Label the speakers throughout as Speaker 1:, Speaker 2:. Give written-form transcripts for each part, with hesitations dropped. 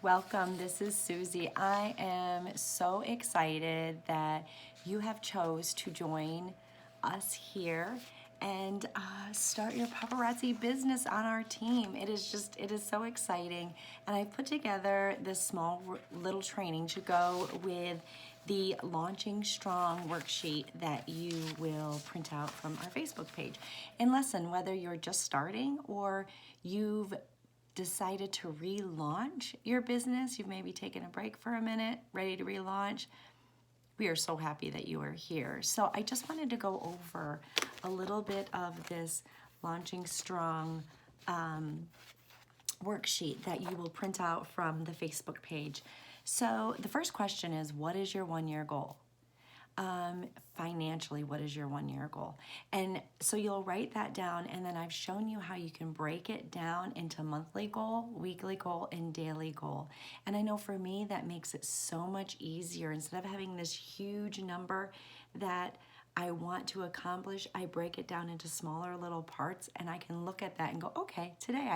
Speaker 1: Welcome, this is Susie. I am so excited that you have chose to join us here and start your paparazzi business on our team. It is so exciting. And I put together this small little training to go with the Launching Strong worksheet that you will print out from our Facebook page. And listen, whether you're just starting or you've decided to relaunch your business, you've maybe taken a break for a minute, ready to relaunch, we are so happy that you are here. So I just wanted to go over a little bit of this Launching Strong worksheet that you will print out from the Facebook page. So the first question is, what is your 1-year goal? Financially, what is your 1-year goal? And so you'll write that down, and then I've shown you how you can break it down into monthly goal, weekly goal, and daily goal. And I know for me that makes it so much easier. Instead of having this huge number that I want to accomplish, I break it down into smaller little parts, and I can look at that and go, okay, today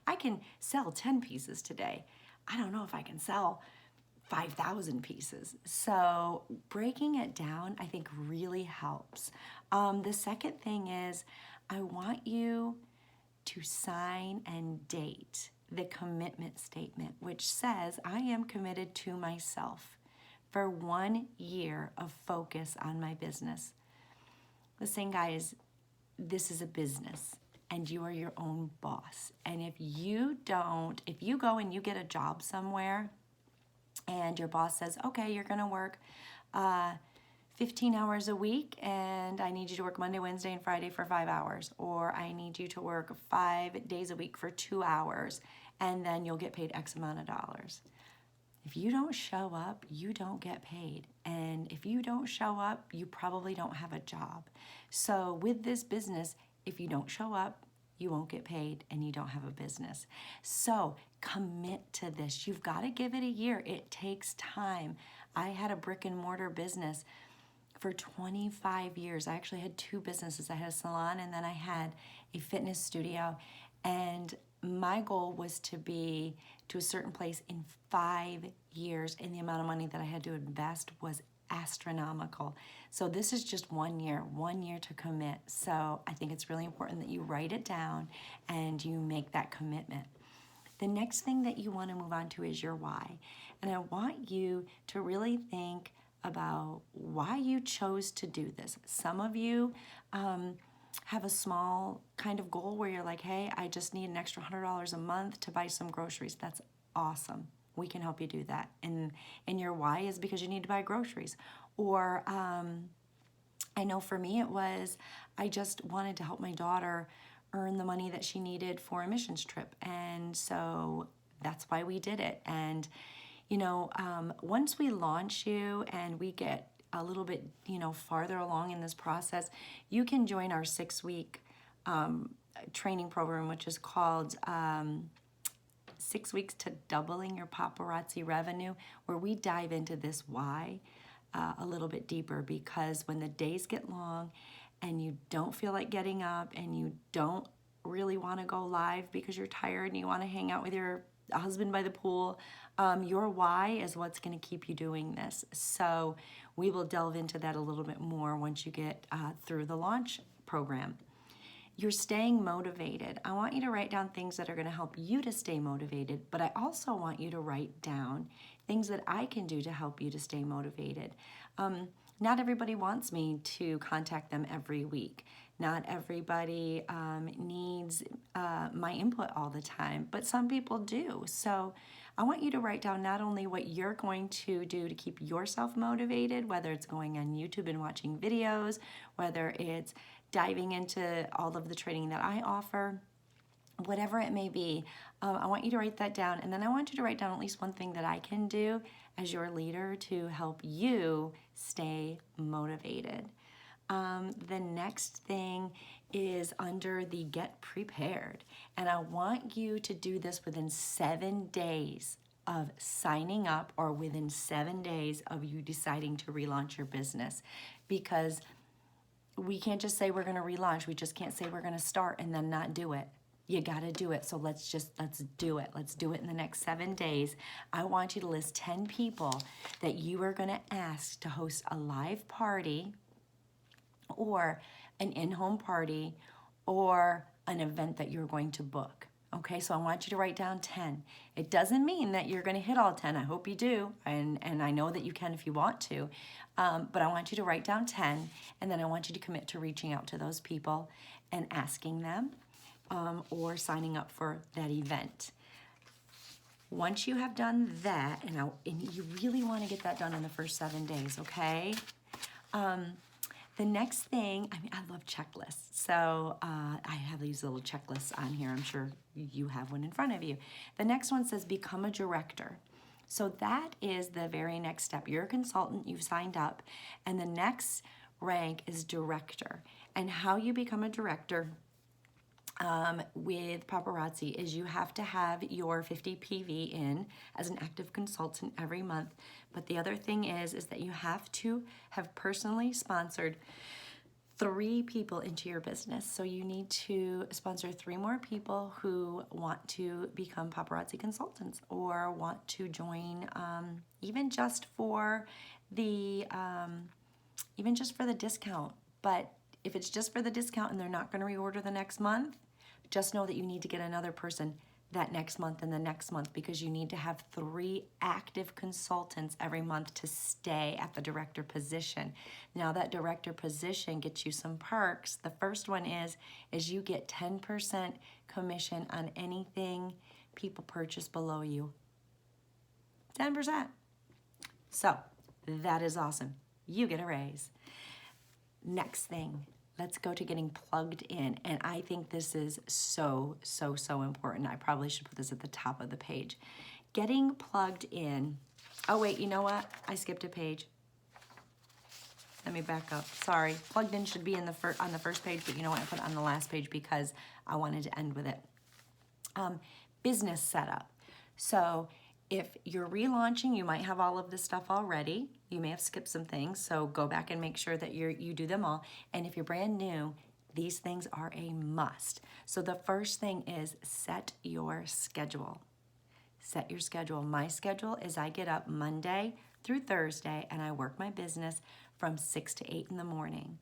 Speaker 1: I can sell 10 pieces today. I don't know if I can sell 5,000 pieces. So breaking it down, I think, really helps. The second thing is I want you to sign and date the commitment statement, which says, I am committed to myself for 1 year of focus on my business. Listen, guys, this is a business and you are your own boss. And if you go and you get a job somewhere, and your boss says, okay, you're gonna work 15 hours a week, and I need you to work Monday, Wednesday, and Friday for 5 hours, or I need you to work 5 days a week for 2 hours, and then you'll get paid X amount of dollars. If you don't show up, you don't get paid. And if you don't show up, you probably don't have a job. So with this business, if you don't show up, you won't get paid and you don't have a business. So commit to this. You've got to give it a year. It takes time. I had a brick and mortar business for 25 years. I actually had 2 businesses. I had a salon and then I had a fitness studio. And my goal was to be to a certain place in 5 years, and the amount of money that I had to invest was astronomical. So this is just 1 year to commit. So I think it's really important that you write it down and you make that commitment. The next thing that you want to move on to is your why. And I want you to really think about why you chose to do this. Some of you have a small kind of goal where you're like, hey, I just need an extra $100 a month to buy some groceries. That's awesome. We can help you do that. And your why is because you need to buy groceries. Or I know for me it was, I just wanted to help my daughter earn the money that she needed for a missions trip. And so that's why we did it. And, once we launch you and we get a little bit, farther along in this process, you can join our 6-week training program, which is called 6 weeks to doubling your paparazzi revenue, where we dive into this why a little bit deeper. Because when the days get long and you don't feel like getting up and you don't really want to go live because you're tired and you want to hang out with your husband by the pool, your why is what's going to keep you doing this. So we will delve into that a little bit more once you get through the launch program. You're staying motivated. I want you to write down things that are going to help you to stay motivated, but I also want you to write down things that I can do to help you to stay motivated. Not everybody wants me to contact them every week. Not everybody needs my input all the time, but some people do. So I want you to write down not only what you're going to do to keep yourself motivated, whether it's going on YouTube and watching videos, whether it's diving into all of the training that I offer, whatever it may be. I want you to write that down, and then I want you to write down at least one thing that I can do as your leader to help you stay motivated. The next thing is under the get prepared, and I want you to do this within 7 days of signing up, or within 7 days of you deciding to relaunch your business, because we can't just say we're going to relaunch. We just can't say we're going to start and then not do it. You got to do it. So let's do it. Let's do it in the next 7 days. I want you to list 10 people that you are going to ask to host a live party or an in-home party or an event that you're going to book. Okay, so I want you to write down 10. It doesn't mean that you're going to hit all 10. I hope you do, and I know that you can if you want to. But I want you to write down 10, and then I want you to commit to reaching out to those people and asking them or signing up for that event. Once you have done that, and you really want to get that done in the first 7 days, okay? The next thing, I love checklists. So I have these little checklists on here. I'm sure you have one in front of you. The next one says become a director. So that is the very next step. You're a consultant, you've signed up, and the next rank is director. And how you become a director with paparazzi is you have to have your 50 PV in as an active consultant every month. But the other thing is that you have to have personally sponsored 3 people into your business. So you need to sponsor 3 more people who want to become paparazzi consultants or want to join even just for the discount. But if it's just for the discount and they're not going to reorder the next month, just know that you need to get another person that next month and the next month, because you need to have 3 active consultants every month to stay at the director position. Now that director position gets you some perks. The first one is you get 10% commission on anything people purchase below you. 10%. So that is awesome. You get a raise. Next thing, let's go to getting plugged in. And I think this is so important. I probably should put this at the top of the page. Getting plugged in. Oh, wait, you know what? I skipped a page. Let me back up. Sorry. Plugged in should be on the first page, but you know what? I put it on the last page because I wanted to end with it. Business setup. So if you're relaunching, you might have all of this stuff already. You may have skipped some things, so go back and make sure that you do them all. And if you're brand new, these things are a must. So the first thing is set your schedule. Set your schedule. My schedule is I get up Monday through Thursday and I work my business from 6 to 8 in the morning.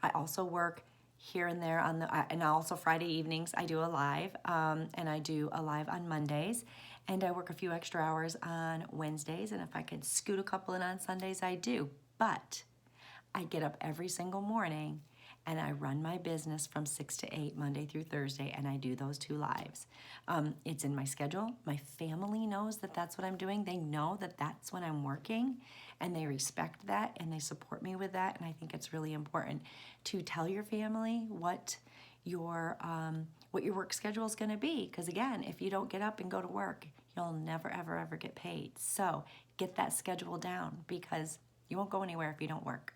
Speaker 1: I also work here and there and also Friday evenings I do a live, and I do a live on Mondays. And I work a few extra hours on Wednesdays, and if I can scoot a couple in on Sundays, I do. But I get up every single morning, and I run my business from 6 to 8, Monday through Thursday, and I do those 2 lives. It's in my schedule. My family knows that that's what I'm doing. They know that that's when I'm working, and they respect that, and they support me with that, and I think it's really important to tell your family what your work schedule is going to be. Because again, if you don't get up and go to work, you'll never, ever get paid. So get that schedule down because you won't go anywhere if you don't work.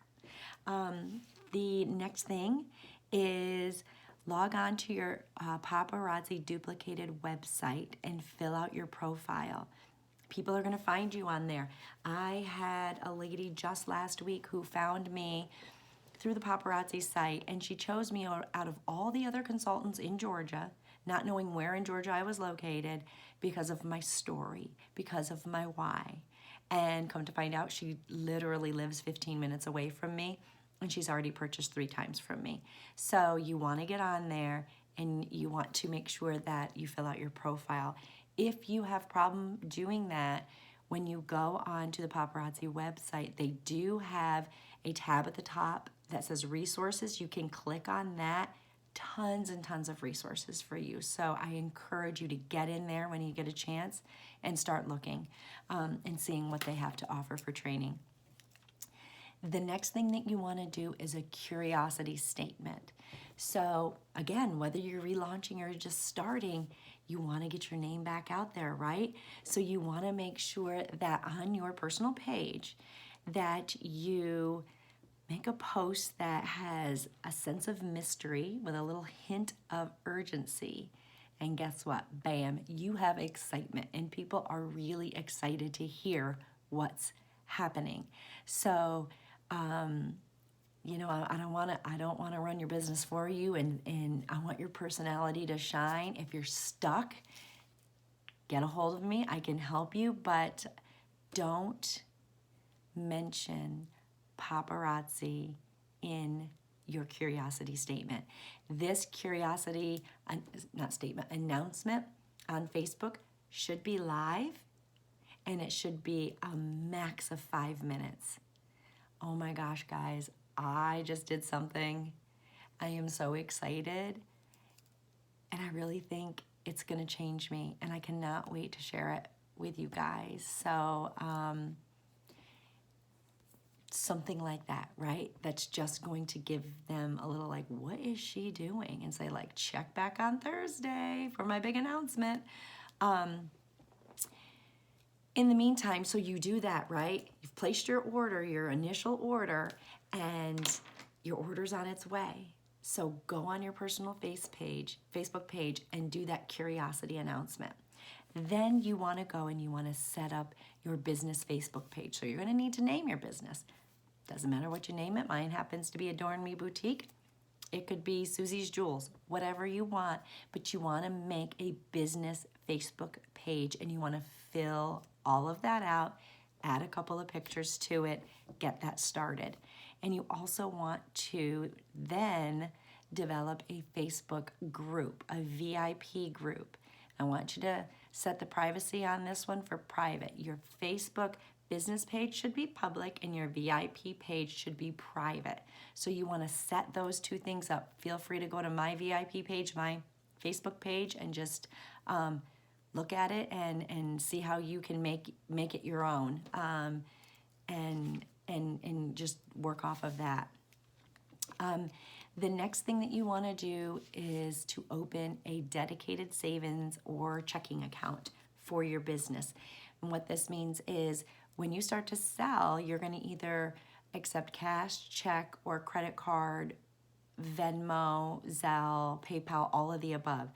Speaker 1: The next thing is log on to your paparazzi duplicated website and fill out your profile. People are going to find you on there. I had a lady just last week who found me through the paparazzi site, and she chose me out of all the other consultants in Georgia, not knowing where in Georgia I was located, because of my story, because of my why. And come to find out, she literally lives 15 minutes away from me, and she's already purchased 3 times from me. So you want to get on there, and you want to make sure that you fill out your profile. If you have problem doing that, when you go on to the paparazzi website, they do have a tab at the top that says resources. You can click on that. Tons and tons of resources for you. So I encourage you to get in there when you get a chance and start looking and seeing what they have to offer for training. The next thing that you want to do is a curiosity statement. So again, whether you're relaunching or just starting, you want to get your name back out there, right? So you want to make sure that on your personal page that you make a post that has a sense of mystery with a little hint of urgency. And guess what? Bam, you have excitement, and people are really excited to hear what's happening. So you know, I don't want to run your business for you, and I want your personality to shine. If you're stuck, get a hold of me. I can help you, but don't mention paparazzi in your curiosity statement. This curiosity, not statement, announcement on Facebook should be live, and it should be a max of 5 minutes. Oh my gosh, guys, I just did something. I am so excited, and I really think it's going to change me, and I cannot wait to share it with you guys. So, something like that, right? That's just going to give them a little like, what is she doing? And say like, check back on Thursday for my big announcement. In the meantime, so you do that, right? You've placed your order, your initial order, and your order's on its way. So go on your personal Facebook page, and do that curiosity announcement. Then you want to go and you want to set up your business Facebook page. So you're going to need to name your business. Doesn't matter what you name it. Mine happens to be Adorn Me Boutique. It could be Susie's Jewels, whatever you want, but you want to make a business Facebook page, and you want to fill all of that out, add a couple of pictures to it, get that started. And you also want to then develop a Facebook group, a VIP group. I want you to set the privacy on this one for private. Your Facebook business page should be public, and your VIP page should be private. So you want to set those two things up. Feel free to go to my VIP page, my Facebook page, and just look at it and see how you can make it your own, and just work off of that. The next thing that you want to do is to open a dedicated savings or checking account for your business. And what this means is when you start to sell, you're going to either accept cash, check, or credit card, Venmo, Zelle, PayPal, all of the above.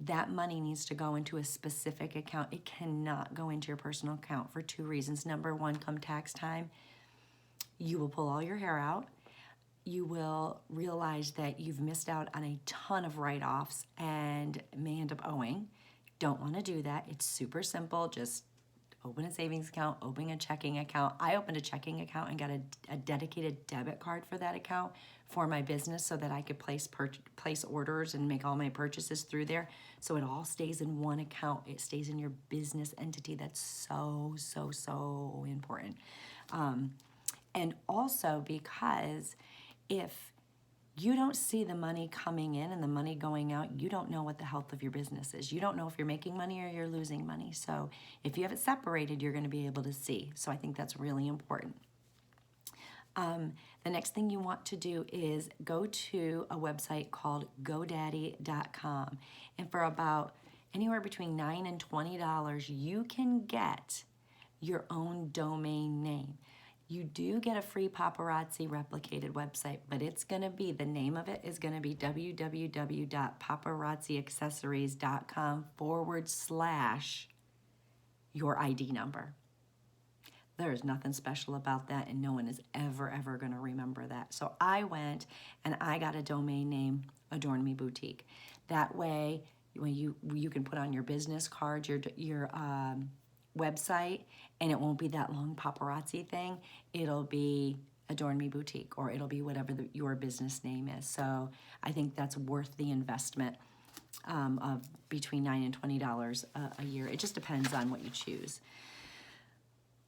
Speaker 1: That money needs to go into a specific account. It cannot go into your personal account for two reasons. Number one, come tax time, you will pull all your hair out. You will realize that you've missed out on a ton of write-offs and may end up owing. Don't want to do that. It's super simple. Just open a savings account, open a checking account. I opened a checking account and got a dedicated debit card for that account for my business so that I could place orders and make all my purchases through there. So it all stays in one account. It stays in your business entity. That's so, so, so important. And also because if you don't see the money coming in and the money going out, you don't know what the health of your business is. You don't know if you're making money or you're losing money. So if you have it separated, you're going to be able to see. So I think that's really important. The next thing you want to do is go to a website called GoDaddy.com. And for about anywhere between $9 and $20, you can get your own domain name. You do get a free paparazzi replicated website, but it's going to be, the name of it is going to be www.paparazziaccessories.com/your ID number. There's nothing special about that, and no one is ever going to remember that. So I went and I got a domain name, Adorn Me Boutique. That way, when you can put on your business card, your website, and it won't be that long paparazzi thing. It'll be Adorn Me Boutique, or it'll be whatever your business name is. So I think that's worth the investment of between $9 and $20 a year. It just depends on what you choose.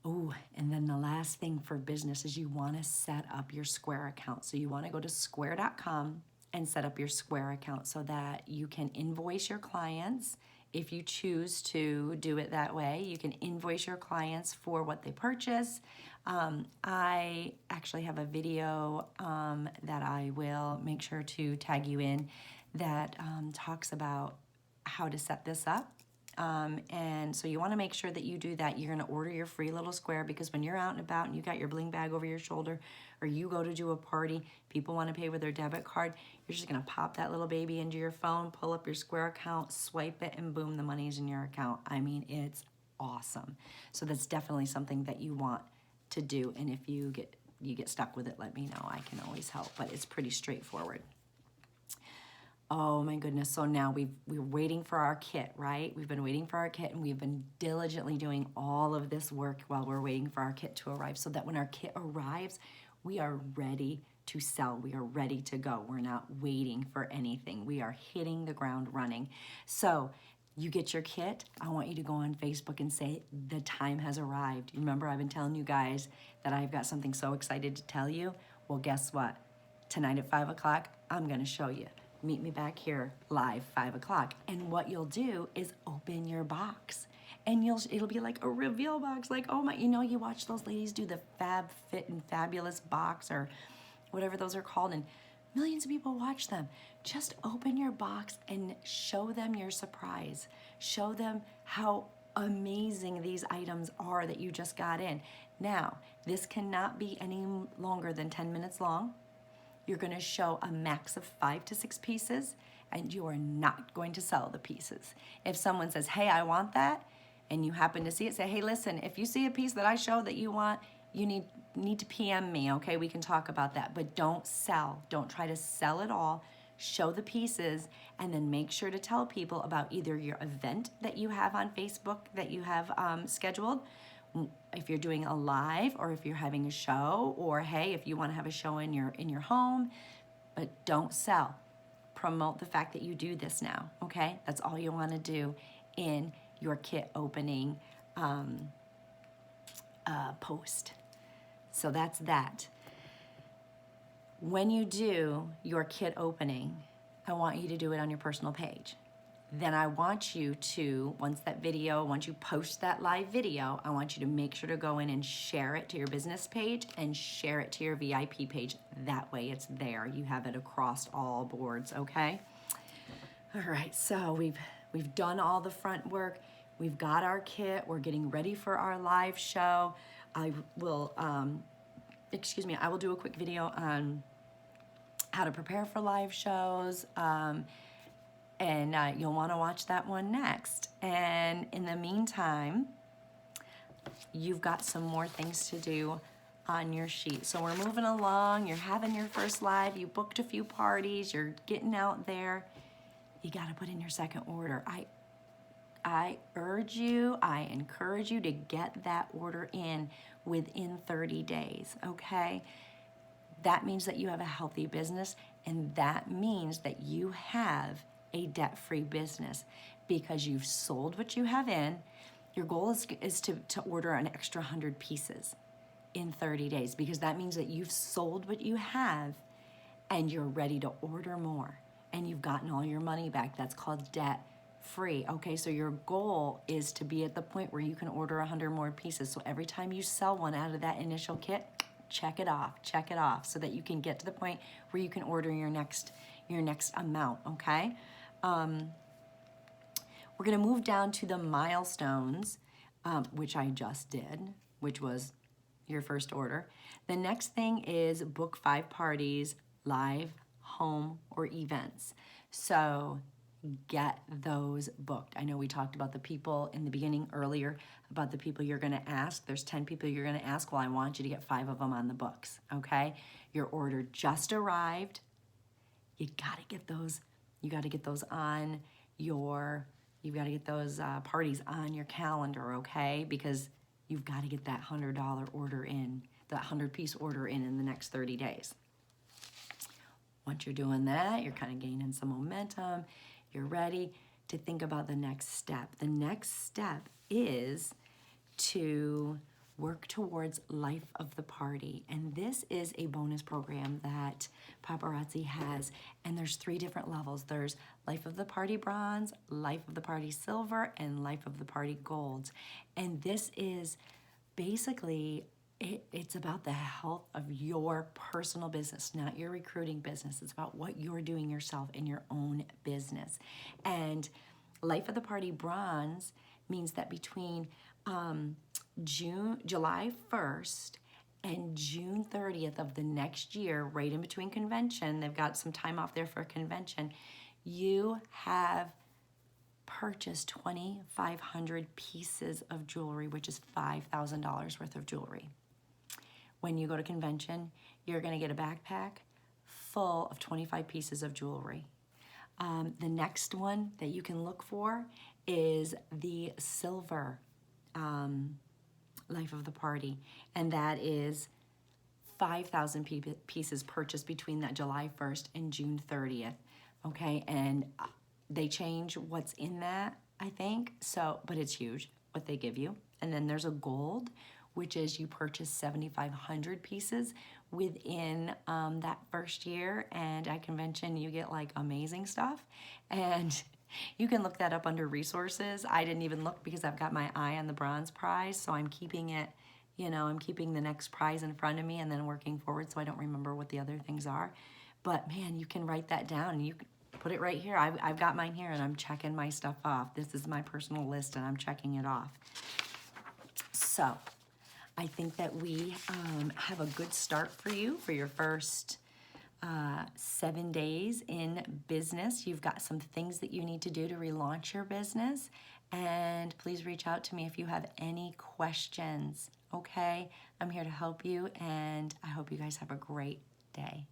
Speaker 1: Oh, and then the last thing for business is you want to set up your Square account. So you want to go to square.com and set up your Square account so that you can invoice your clients. If you choose to do it that way, you can invoice your clients for what they purchase. I actually have a video that I will make sure to tag you in that talks about how to set this up. And so you want to make sure that you do that. You're going to order your free little Square, because when you're out and about and you got your bling bag over your shoulder, or you go to do a party, people want to pay with their debit card, you're just going to pop that little baby into your phone, pull up your Square account, swipe it, and boom, the money's in your account. I mean, it's awesome. So that's definitely something that you want to do. And if you get you get stuck with it, let me know. I can always help, but it's pretty straightforward. Oh my goodness, so now we're waiting for our kit, right? We've been waiting for our kit, and we've been diligently doing all of this work while we're waiting for our kit to arrive, so that when our kit arrives, we are ready to sell. We are ready to go. We're not waiting for anything. We are hitting the ground running. So you get your kit, I want you to go on Facebook and say, the time has arrived. You remember I've been telling you guys that I've got something so excited to tell you? Well, guess what? Tonight at 5 o'clock, I'm gonna show you. Meet me back here live, 5 o'clock. And what you'll do is open your box. And it'll be like a reveal box, like, oh my, you watch those ladies do the Fab Fit and Fabulous box or whatever those are called, and millions of people watch them. Just open your box and show them your surprise. Show them how amazing these items are that you just got in. Now, this cannot be any longer than 10 minutes long. You're gonna show a max of 5 to 6 pieces, and you are not going to sell the pieces. If someone says, hey, I want that, and you happen to see it, say, hey, listen, if you see a piece that I show that you want, you need to PM me, okay? We can talk about that, but don't sell. Don't try to sell it all. Show the pieces, and then make sure to tell people about either your event that you have on Facebook that you have scheduled, if you're doing a live, or if you're having a show, or hey, if you want to have a show in your home, but don't sell. Promote the fact that you do this now, okay? That's all you want to do in your kit opening post. So that's that. When you do your kit opening, I want you to do it on your personal page. Then I want you to, once you post that live video, I want you to make sure to go in and share it to your business page and share it to your VIP page. That way it's there. You have it across all boards, okay? All right, so we've done all the front work. We've got our kit. We're getting ready for our live show. I will do a quick video on how to prepare for live shows. And you'll want to watch that one next. And in the meantime, you've got some more things to do on your sheet. So we're moving along. You're having your first live. You booked a few parties. You're getting out there. You got to put in your second order. I urge you, I encourage you to get that order in within 30 days, okay? That means that you have a healthy business, and that means that you have a debt-free business because you've sold what you have in. Your goal is to order an extra 100 pieces in 30 days, because that means that you've sold what you have and you're ready to order more, and you've gotten all your money back. That's called debt-free, okay? So your goal is to be at the point where you can order 100 more pieces. So every time you sell one out of that initial kit, check it off so that you can get to the point where you can order your next amount, okay? We're gonna move down to the milestones, which I just did, which was your first order. The next thing is book 5 parties, live, home, or events. So get those booked. I know we talked about the people in the beginning earlier, about the people you're gonna ask. There's 10 people you're gonna ask. Well, I want you to get 5 of them on the books, okay? Your order just arrived. You gotta get those on you've got to get those parties on your calendar, okay? Because you've got to get that $100 order in, that 100-piece order in the next 30 days. Once you're doing that, you're kind of gaining some momentum. You're ready to think about the next step. The next step is to work towards Life of the Party. And this is a bonus program that Paparazzi has. And there's 3 different levels. There's Life of the Party Bronze, Life of the Party Silver, and Life of the Party Gold. And this is basically, it's about the health of your personal business, not your recruiting business. It's about what you're doing yourself in your own business. And Life of the Party Bronze means that between July 1st and June 30th of the next year, right in between convention, they've got some time off there for convention, you have purchased 2,500 pieces of jewelry, which is $5,000 worth of jewelry. when you go to convention, you're gonna get a backpack full of 25 pieces of jewelry. The next one that you can look for is the silver life of the party, and that is 5,000 pieces purchased between that July 1st and June 30th. Okay, and they change what's in that, I think. So, but it's huge what they give you. And then there's a gold, which is you purchase 7,500 pieces within that first year. And at convention, you get like amazing stuff. And you can look that up under resources. I didn't even look because I've got my eye on the bronze prize. So I'm keeping it, you know, I'm keeping the next prize in front of me and then working forward so I don't remember what the other things are. But man, you can write that down and you can put it right here. I've got mine here and I'm checking my stuff off. This is my personal list and I'm checking it off. So I think that we have a good start for you for your first 7 days in business. You've got some things that you need to do to relaunch your business. And please reach out to me if you have any questions, okay? I'm here to help you and I hope you guys have a great day.